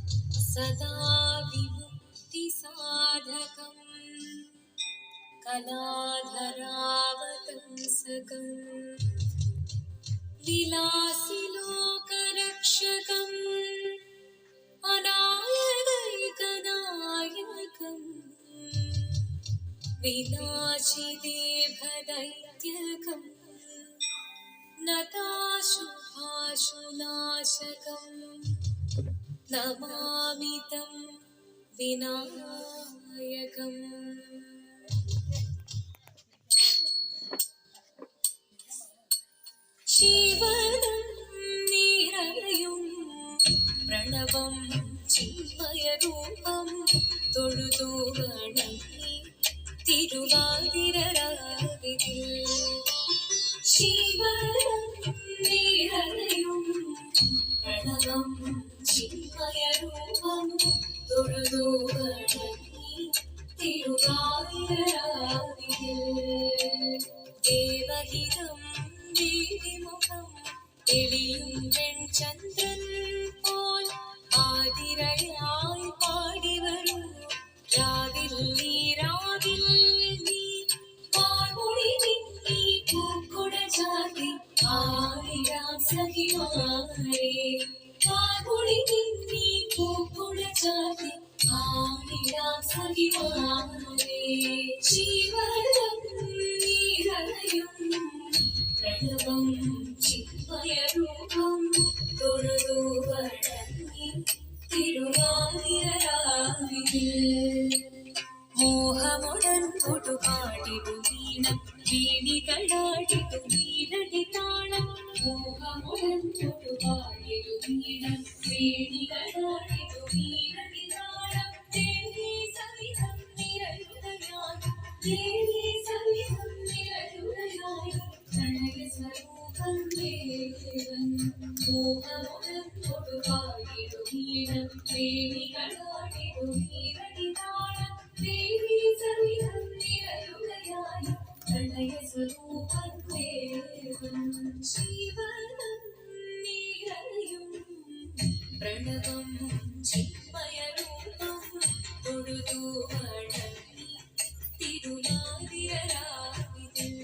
सदा विमुक्तिसाधकं कलाधरावतंसकं विलासिलोकरक्षकम् अनायकैकनायकं विनाशिदेभदैत्यकं नताशुभाशुनाशकम् नमामि तं विनायकम्। जीवनं निरयुं प्रणवं चिन्मयरूपं தொழுதோ வணங்கி തിരുവാതിരരാവിതിൽ ജീവനം നിറയും പ്രണവം ചിന്മയരൂപം തൊഴുതോ വണങ്ങി തിരുവാതിരരാവിതിൽ ദേവഹിതം ദേവിമുഖം തെളിയും വെൺചന്ദ്രൻ പോൽ ആതിരയായി പാടിവരൂ രാവിൽ നീ പാർമുടി നിന്നി പൂക്കുട ചാർത്തി ആയിരാം സഖിമാരെ പാർമുടി നിന്നി പൂക്കുട ചാർത്തി ആയിരാം സഖിമാരെ ജീവനം നിറയും പ്രണവം ചിന്മയരൂപം തൊഴുതോ വണങ്ങി തിരുവാതിരരാവിതിൽ മോഹമുടൻ തൊടുപാടിടു വീണം വീണികളാടിടു വീരടി താളം മോഹമുടൻ തൊടുപാടിടു വീണം വീണികളാടിടു വീരടി താളം ദേവി സവിധം നിരയുടയായി ദേവി സവിധം നിരയുടയായി പ്രണയ സ്വരൂപം ദേവൻ മോഹമുടൻ തൊടുപാടിടു വീണം വീണികളാടിടു വീരടി താളം ദേവി സവിധം നിരയുടയായി പ്രണയ സ്വരൂപം ദേവൻ ജീവനം നിറയും പ്രണവം ചിന്മയരൂപം തൊഴുതോ വണങ്ങി തിരുവാതിരരാവിതിൽ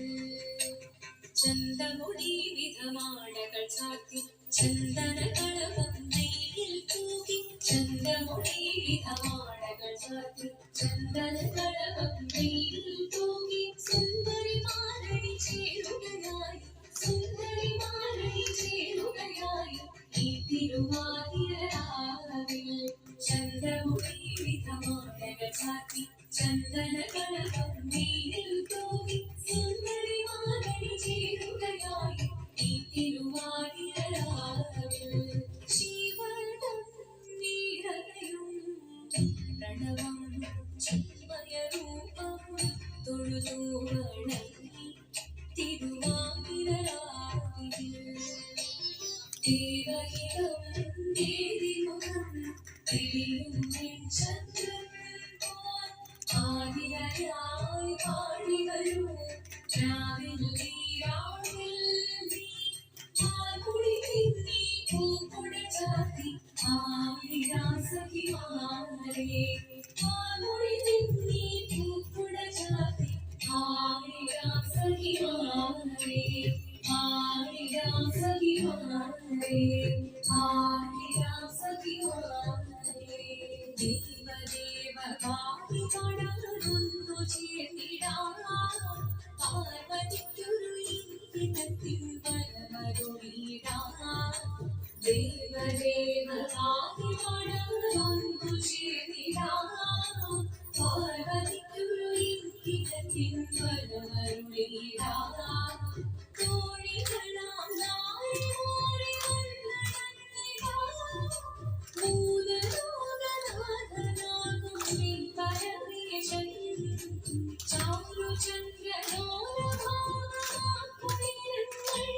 ചന്തമുടി വിധമാടകൾ ചാർത്തി ചന്ദനകളവം നെയ്യിൽ തൂകി ചന്തമുടി വിധമാടകൾ ചാർത്തി ചന്ദനകളവം നെയ്യിൽ തൂകി സുന്ദരിമാരണി ചേരുകയായി സുന്ദരിമാരണി ചേരുകയായി ഈ തിരുവാതിരരാവിൽ ചന്തമുടി വിധമാടകൾ ചാർത്തി ചന്ദനകളവം നെയ്യിൽ തൂകി സുന്ദരിമാരണി ചേരുകയായി ഈ തിരുവാതിരരാവിൽ ജീവനം നിറയും പ്രണവം ചിന്മയരൂപം തൊഴുതോ വണങ്ങി തിരുവാതിരരാവിൽ ദേവഹിതം ദേവിമുഖം തെളിയും വെൺചന്ദ്രൻ പോൽ ആതിരയായി പാടിവരൂ രാവിൽ നീ പാർമുടി നിന്നി പൂക്കുട ചാർത്തി ആയിരാം സഖിമാരെ പാർമുടി നിന്നി പൂക്കുട ചാർത്തി ആയിരാം സഖിമാരെ ആയിരാം സഖിമാരെ ആയിരാം സഖിമാരെ ദേവദേവ കാവി പടർന്നു ചേർന്നിടാം പാർവതിക്കൊരു ഇന്ദ്രത്തിൻ വരമരുളിടാം ദേവദേവ കാവി പടർന്നു ചേർന്നിടാം പാർവതിക്കൊരു ഇന്ദ്രത്തിൻ വരമരുളിടാം തോഴികളാം നാരിമോരെ വന്ദനമിടാം മൂലലോകനാഥനാകും നിൻ പരമേശൻ ചാരുചന്ദ്രനോരഭാവമാക്കുമിരങ്ങൾ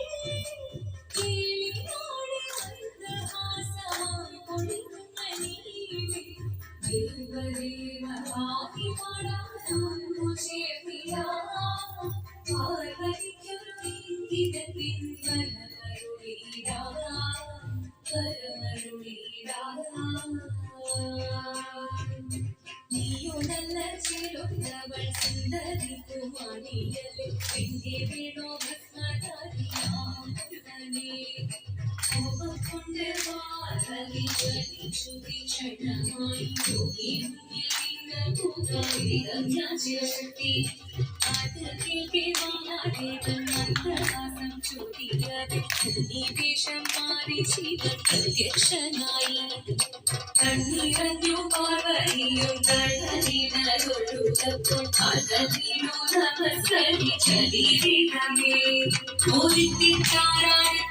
കേളിയോടെ മന്ദഹാസമായി പൊഴിയുന്ന നീവേ ദേവദേവ ആകി പാടാനൊന്നു ചേർന്നിടാം പാർവതിക്കൊരു ഇംഗിതത്തിൻ വരമരുളിടാം വരമരുളിടാം ക്ഷണമായി യോഗി ശക്തി അത് കേൾക്കെ മഹാദേവൻ മന്ദഹാസം ചൊരിയാതെ നിവേശം മാറി ശിവൻ പ്രത്യക്ഷനായി കണ്ണിറഞ്ഞു പാർവതിയും കണ്ണനിനൊഴുകപ്പോൾ അതീനു നമസ്കരിച്ചതിരിടമേ മോദിത്തിത്താരാദിത്യത്തെയും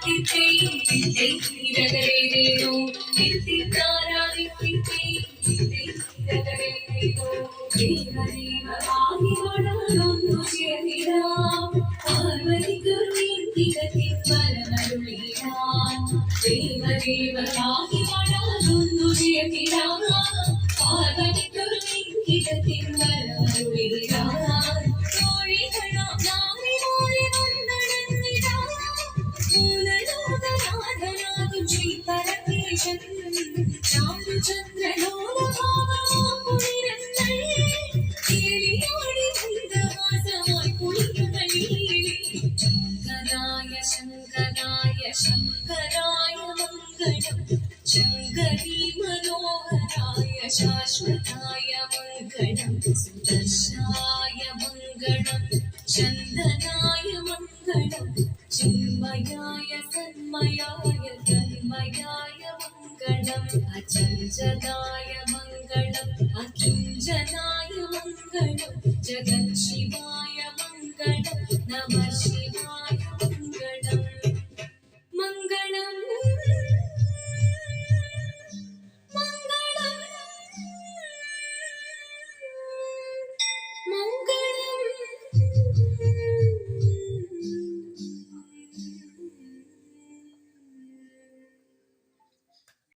വിദ്യൈ നിരകരേരേനോ നിത്യത്താരാദിത്യത്തെയും വിദ്യൈ നിരകരേരേനോ ദേവദേവ ആദിവടലൊന്നു ചേർന്നിടാം പാർവതിക്ക് നീന്തികത്തിൻ വരമരുളിടാം ദേവദേവ ആദിവടലൊന്നു ചേർന്നിടാം പാർവതിക്ക് നീന്തികത്തിൻ വരമരുളിടാം തോഴികളാം നാരിമാരെ വന്ദനന്നിടാം മൂലലോകനാഥനാകും ശ്രീപരമേശൻ ശങ്കരായ ശങ്കരായ മംഗളം ശങ്കരീ മനോഹരായ ശാശ്വതായ മംഗളം സുദർശായ മംഗളം ചന്ദനായ മംഗളം ചിന്മയായ സന്മയായ തന്മയായ മംഗളം അചഞ്ചലായ മംഗളം അകിഞ്ചനായ മംഗളം ജഗത് ശിവായ മംഗളം നമഃ